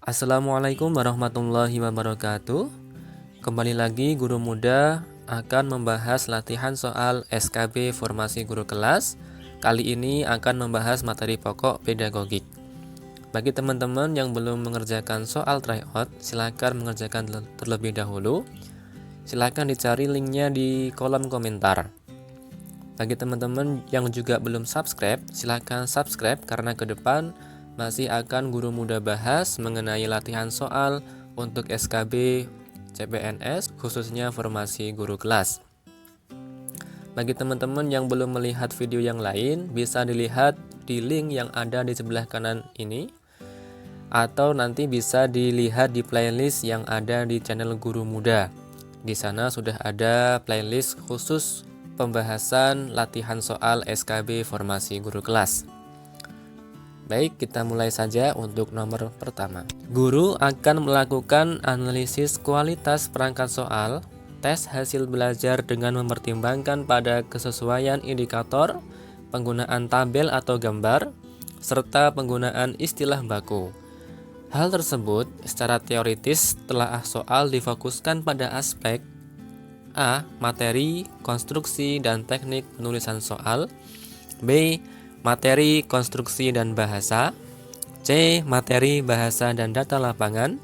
Assalamualaikum warahmatullahi wabarakatuh. Kembali lagi Guru Muda akan membahas latihan soal SKB Formasi Guru Kelas. Kali ini akan membahas materi pokok pedagogik. Bagi teman-teman yang belum mengerjakan soal tryout, silakan mengerjakan terlebih dahulu. Silakan dicari linknya di kolom komentar. Bagi teman-teman yang juga belum subscribe, silakan subscribe karena ke depan masih akan Guru Muda bahas mengenai latihan soal untuk SKB CPNS, khususnya formasi guru kelas. Bagi teman-teman yang belum melihat video yang lain, bisa dilihat di link yang ada di sebelah kanan ini, atau nanti bisa dilihat di playlist yang ada di channel Guru Muda. Di sana sudah ada playlist khusus pembahasan latihan soal SKB formasi guru kelas. Baik, kita mulai saja untuk nomor pertama. Guru akan melakukan analisis kualitas perangkat soal, tes hasil belajar dengan mempertimbangkan pada kesesuaian indikator, penggunaan tabel atau gambar, serta penggunaan istilah baku. Hal tersebut secara teoritis telaah soal difokuskan pada aspek A. Materi, konstruksi, dan teknik penulisan soal. B. Materi, konstruksi, dan bahasa. C. Materi, bahasa, dan data lapangan.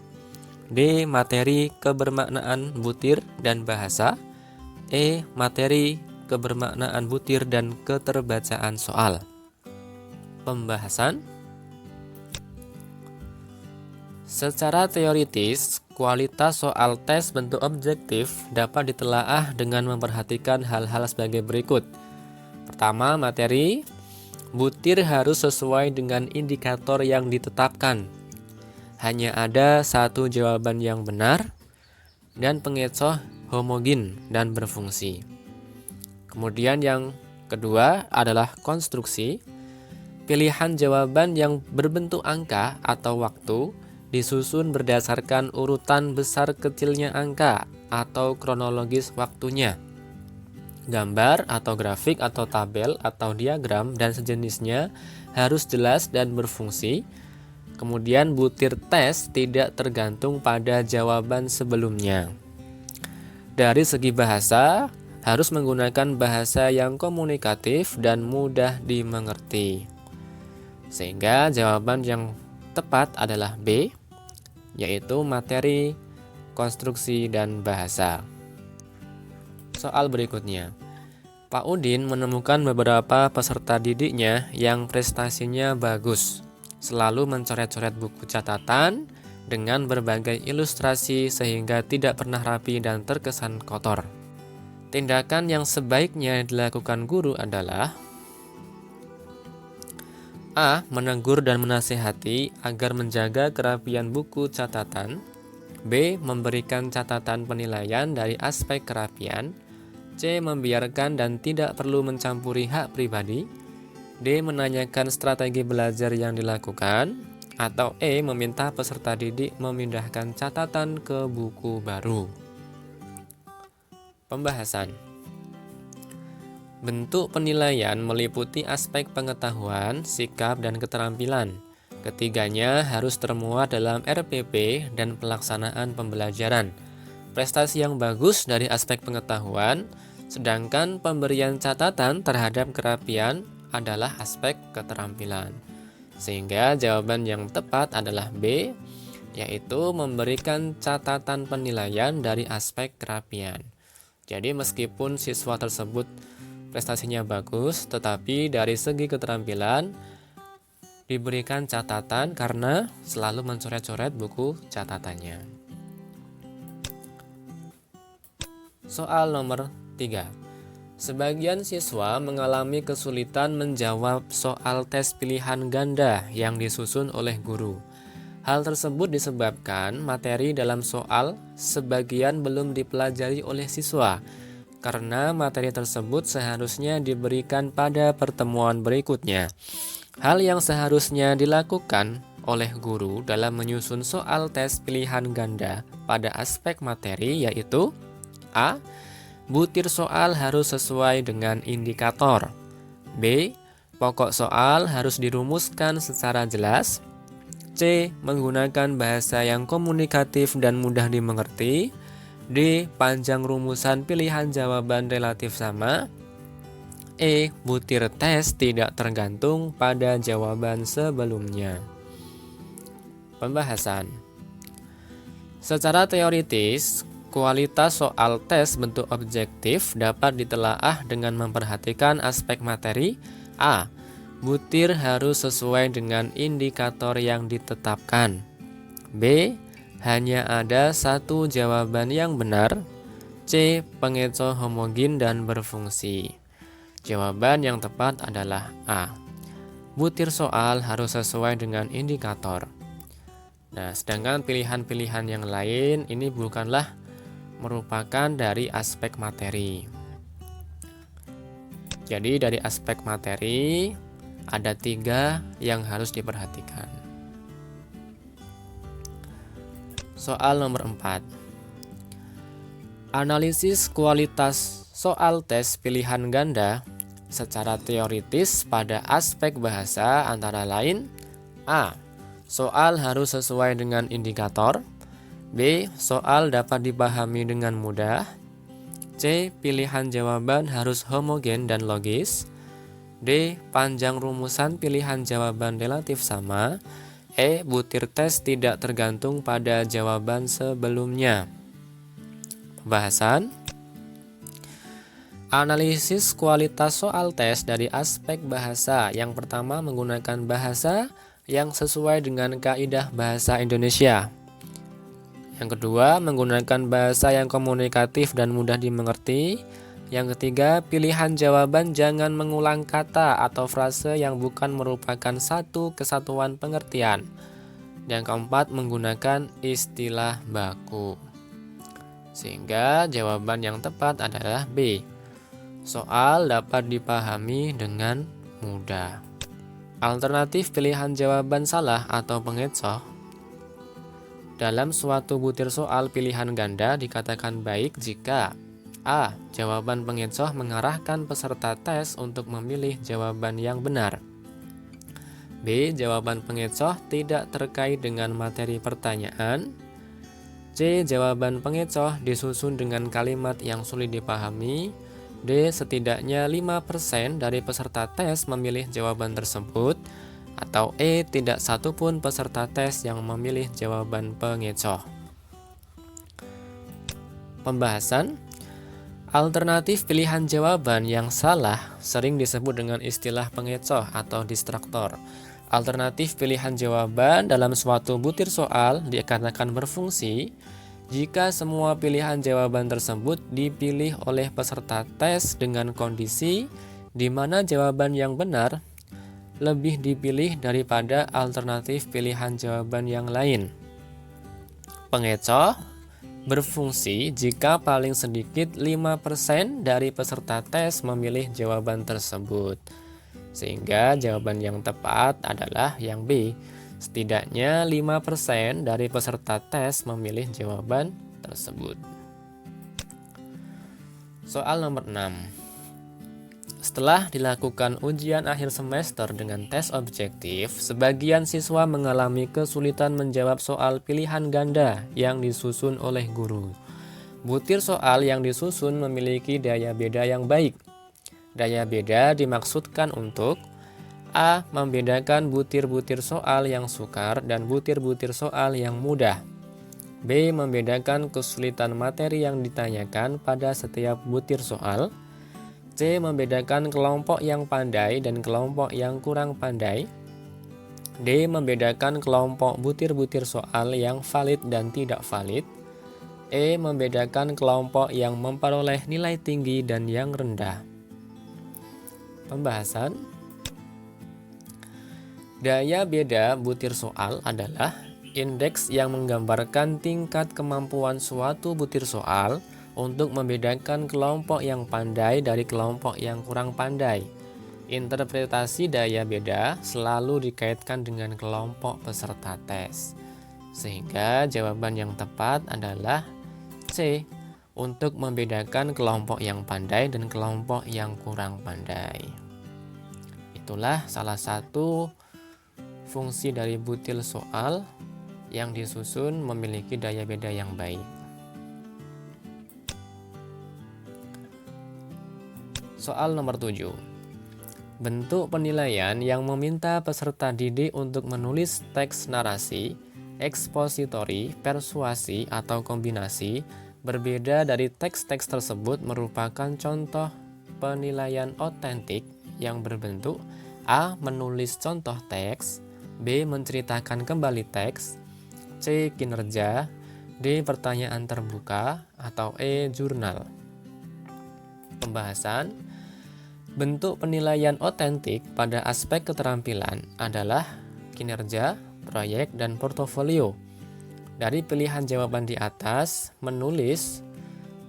D. Materi, kebermaknaan butir dan bahasa. E. Materi, kebermaknaan butir dan keterbacaan soal. Pembahasan. Secara teoritis, kualitas soal tes bentuk objektif dapat ditelaah dengan memperhatikan hal-hal sebagai berikut. Pertama, materi. Butir harus sesuai dengan indikator yang ditetapkan. Hanya ada satu jawaban yang benar dan pengecoh homogen dan berfungsi. Kemudian yang kedua adalah konstruksi. Pilihan jawaban yang berbentuk angka atau waktu disusun berdasarkan urutan besar kecilnya angka atau kronologis waktunya. Gambar atau grafik atau tabel atau diagram dan sejenisnya harus jelas dan berfungsi. Kemudian butir tes tidak tergantung pada jawaban sebelumnya. Dari segi bahasa, harus menggunakan bahasa yang komunikatif dan mudah dimengerti. Sehingga jawaban yang tepat adalah B, yaitu materi, konstruksi, dan bahasa. Soal berikutnya. Pak Udin menemukan beberapa peserta didiknya yang prestasinya bagus, selalu mencoret-coret buku catatan dengan berbagai ilustrasi sehingga tidak pernah rapi dan terkesan kotor. Tindakan yang sebaiknya dilakukan guru adalah A. Menegur dan menasihati agar menjaga kerapian buku catatan. B. Memberikan catatan penilaian dari aspek kerapian. C. Membiarkan dan tidak perlu mencampuri hak pribadi. D. Menanyakan strategi belajar yang dilakukan. Atau E. Meminta peserta didik memindahkan catatan ke buku baru. Pembahasan. Bentuk penilaian meliputi aspek pengetahuan, sikap, dan keterampilan. Ketiganya harus termuat dalam RPP dan pelaksanaan pembelajaran. Prestasi yang bagus dari aspek pengetahuan, sedangkan pemberian catatan terhadap kerapian adalah aspek keterampilan. Sehingga jawaban yang tepat adalah B, yaitu memberikan catatan penilaian dari aspek kerapian. Jadi meskipun siswa tersebut prestasinya bagus, tetapi dari segi keterampilan diberikan catatan karena selalu mencoret-coret buku catatannya. Soal nomor 3. Sebagian siswa mengalami kesulitan menjawab soal tes pilihan ganda yang disusun oleh guru. Hal tersebut disebabkan materi dalam soal sebagian belum dipelajari oleh siswa, karena materi tersebut seharusnya diberikan pada pertemuan berikutnya. Hal yang seharusnya dilakukan oleh guru dalam menyusun soal tes pilihan ganda pada aspek materi yaitu A. Butir soal harus sesuai dengan indikator. B. Pokok soal harus dirumuskan secara jelas. C. Menggunakan bahasa yang komunikatif dan mudah dimengerti. D. Panjang rumusan pilihan jawaban relatif sama. E. Butir tes tidak tergantung pada jawaban sebelumnya. Pembahasan. Secara teoritis, kualitas soal tes bentuk objektif dapat ditelaah dengan memperhatikan aspek materi. A. Butir harus sesuai dengan indikator yang ditetapkan. B. Hanya ada satu jawaban yang benar. C. Pengecoh homogen dan berfungsi. Jawaban yang tepat adalah A. Butir soal harus sesuai dengan indikator. Nah, sedangkan pilihan-pilihan yang lain ini bukanlah merupakan dari aspek materi. Jadi dari aspek materi ada 3 yang harus diperhatikan. Soal nomor 4. Analisis kualitas soal tes pilihan ganda secara teoritis pada aspek bahasa antara lain: A. Soal harus sesuai dengan indikator. B. Soal dapat dipahami dengan mudah. C. Pilihan jawaban harus homogen dan logis. D. Panjang rumusan pilihan jawaban relatif sama. E. Butir tes tidak tergantung pada jawaban sebelumnya. Pembahasan. Analisis kualitas soal tes dari aspek bahasa. Yang pertama, menggunakan bahasa yang sesuai dengan kaidah bahasa Indonesia. Yang kedua, menggunakan bahasa yang komunikatif dan mudah dimengerti. Yang ketiga, pilihan jawaban jangan mengulang kata atau frase yang bukan merupakan satu kesatuan pengertian. Yang keempat, menggunakan istilah baku. Sehingga jawaban yang tepat adalah B. Soal dapat dipahami dengan mudah. Alternatif pilihan jawaban salah atau pengecoh dalam suatu butir soal pilihan ganda dikatakan baik jika A. Jawaban pengecoh mengarahkan peserta tes untuk memilih jawaban yang benar. B. Jawaban pengecoh tidak terkait dengan materi pertanyaan. C. Jawaban pengecoh disusun dengan kalimat yang sulit dipahami. D. Setidaknya 5% dari peserta tes memilih jawaban tersebut. Atau E. Tidak satupun peserta tes yang memilih jawaban pengecoh. Pembahasan. Alternatif pilihan jawaban yang salah sering disebut dengan istilah pengecoh atau distraktor. Alternatif pilihan jawaban dalam suatu butir soal dikatakan berfungsi jika semua pilihan jawaban tersebut dipilih oleh peserta tes dengan kondisi di mana jawaban yang benar lebih dipilih daripada alternatif pilihan jawaban yang lain. Pengecoh berfungsi jika paling sedikit 5% dari peserta tes memilih jawaban tersebut. Sehingga jawaban yang tepat adalah yang B. Setidaknya 5% dari peserta tes memilih jawaban tersebut. Soal nomor 6. Setelah dilakukan ujian akhir semester dengan tes objektif, sebagian siswa mengalami kesulitan menjawab soal pilihan ganda yang disusun oleh guru. Butir soal yang disusun memiliki daya beda yang baik. Daya beda dimaksudkan untuk A. Membedakan butir-butir soal yang sukar dan butir-butir soal yang mudah. B. Membedakan kesulitan materi yang ditanyakan pada setiap butir soal. C. Membedakan kelompok yang pandai dan kelompok yang kurang pandai. D. Membedakan kelompok butir-butir soal yang valid dan tidak valid. E. Membedakan kelompok yang memperoleh nilai tinggi dan yang rendah. Pembahasan. Daya beda butir soal adalah indeks yang menggambarkan tingkat kemampuan suatu butir soal untuk membedakan kelompok yang pandai dari kelompok yang kurang pandai. Interpretasi daya beda selalu dikaitkan dengan kelompok peserta tes. Sehingga jawaban yang tepat adalah C. Untuk membedakan kelompok yang pandai dan kelompok yang kurang pandai. Itulah salah satu fungsi dari butil soal yang disusun memiliki daya beda yang baik. Soal nomor 7. Bentuk penilaian yang meminta peserta didik untuk menulis teks narasi, ekspositori, persuasi, atau kombinasi berbeda dari teks-teks tersebut merupakan contoh penilaian otentik yang berbentuk A. Menulis contoh teks, B. Menceritakan kembali teks, C. Kinerja, D. Pertanyaan terbuka, atau E. Jurnal. Pembahasan. Bentuk penilaian otentik pada aspek keterampilan adalah kinerja, proyek, dan portofolio. Dari pilihan jawaban di atas, menulis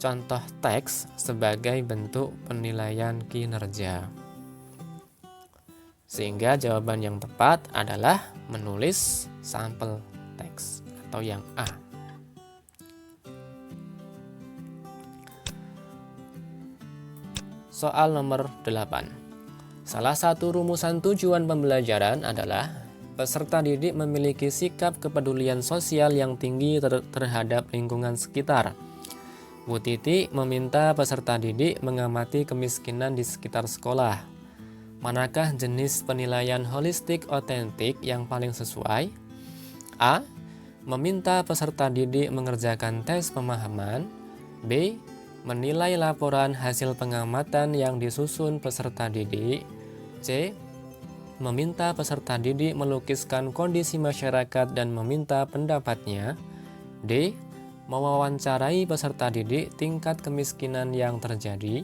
contoh teks sebagai bentuk penilaian kinerja. Sehingga jawaban yang tepat adalah menulis sampel teks atau yang A. Soal nomor 8. Salah satu rumusan tujuan pembelajaran adalah peserta didik memiliki sikap kepedulian sosial yang tinggi terhadap lingkungan sekitar. Bu Titi meminta peserta didik mengamati kemiskinan di sekitar sekolah. Manakah jenis penilaian holistik otentik yang paling sesuai? A. Meminta peserta didik mengerjakan tes pemahaman. B. Menilai laporan hasil pengamatan yang disusun peserta didik. C. Meminta peserta didik melukiskan kondisi masyarakat dan meminta pendapatnya. D. Mewawancarai peserta didik tingkat kemiskinan yang terjadi.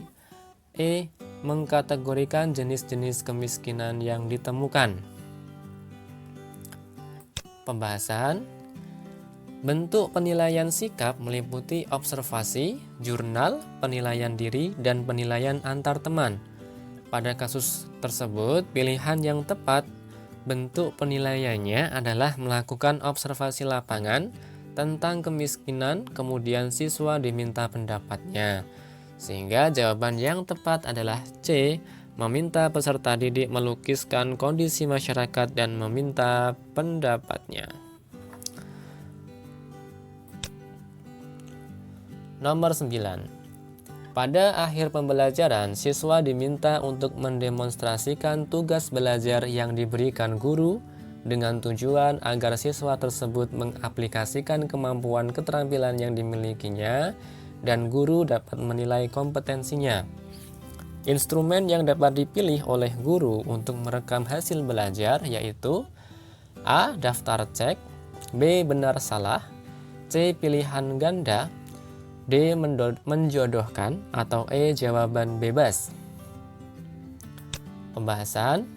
E. Mengkategorikan jenis-jenis kemiskinan yang ditemukan. Pembahasan. Bentuk penilaian sikap meliputi observasi, jurnal, penilaian diri, dan penilaian antar teman. Pada kasus tersebut, pilihan yang tepat bentuk penilaiannya adalah melakukan observasi lapangan tentang kemiskinan, kemudian siswa diminta pendapatnya. Sehingga jawaban yang tepat adalah C. Meminta peserta didik melukiskan kondisi masyarakat dan meminta pendapatnya. Nomor 9. Pada akhir pembelajaran, siswa diminta untuk mendemonstrasikan tugas belajar yang diberikan guru dengan tujuan agar siswa tersebut mengaplikasikan kemampuan keterampilan yang dimilikinya dan guru dapat menilai kompetensinya. Instrumen yang dapat dipilih oleh guru untuk merekam hasil belajar yaitu A. Daftar cek, B. Benar salah, C. Pilihan ganda, D. Menjodohkan, atau E. Jawaban bebas. Pembahasan.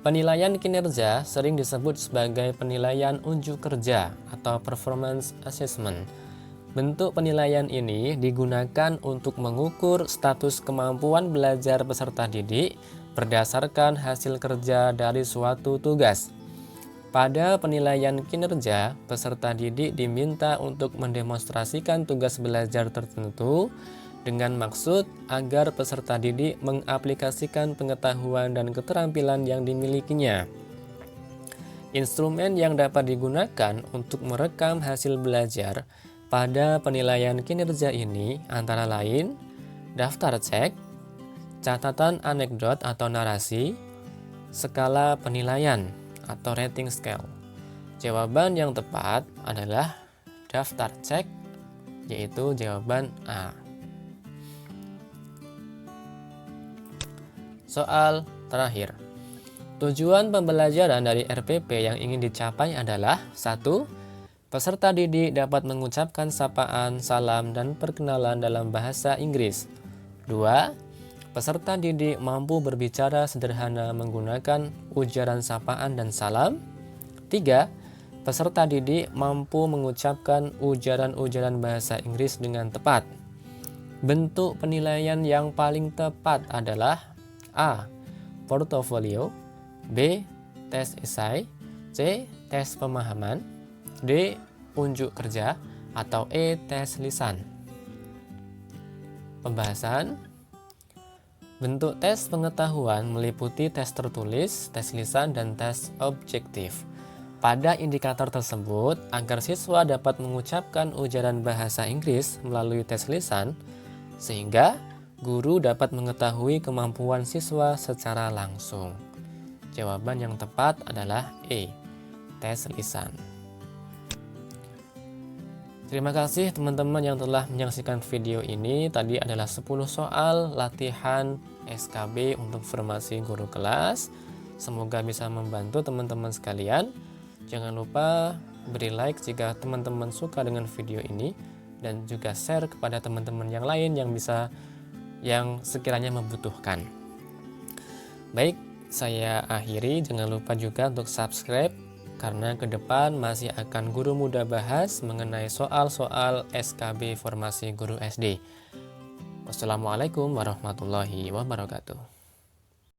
Penilaian kinerja sering disebut sebagai penilaian unjuk kerja atau performance assessment. Bentuk penilaian ini digunakan untuk mengukur status kemampuan belajar peserta didik berdasarkan hasil kerja dari suatu tugas. Pada penilaian kinerja, peserta didik diminta untuk mendemonstrasikan tugas belajar tertentu dengan maksud agar peserta didik mengaplikasikan pengetahuan dan keterampilan yang dimilikinya. Instrumen yang dapat digunakan untuk merekam hasil belajar pada penilaian kinerja ini antara lain daftar cek, catatan anekdot atau narasi, skala penilaian atau rating scale. Jawaban yang tepat adalah daftar cek, yaitu jawaban A. Soal terakhir. Tujuan pembelajaran dari RPP yang ingin dicapai adalah 1. Peserta didik dapat mengucapkan sapaan, salam, dan perkenalan dalam bahasa Inggris. 2. Peserta didik mampu berbicara sederhana menggunakan ujaran sapaan dan salam. 3. Peserta didik mampu mengucapkan ujaran-ujaran bahasa Inggris dengan tepat. Bentuk penilaian yang paling tepat adalah A. Portofolio, B. Tes esai, C. Tes pemahaman, D. Unjuk kerja, atau E. Tes lisan. Pembahasan. Bentuk tes pengetahuan meliputi tes tertulis, tes lisan, dan tes objektif. Pada indikator tersebut, agar siswa dapat mengucapkan ujaran bahasa Inggris melalui tes lisan, sehingga guru dapat mengetahui kemampuan siswa secara langsung. Jawaban yang tepat adalah E, tes lisan. Terima kasih teman-teman yang telah menyaksikan video ini. Tadi adalah 10 soal latihan SKB untuk formasi guru kelas. Semoga bisa membantu teman-teman sekalian. Jangan lupa beri like jika teman-teman suka dengan video ini, dan juga share kepada teman-teman yang lain yang sekiranya membutuhkan. Baik, saya akhiri. Jangan lupa juga untuk subscribe, karena ke depan masih akan Guru Muda bahas mengenai soal-soal SKB formasi guru SD. Wassalamualaikum warahmatullahi wabarakatuh.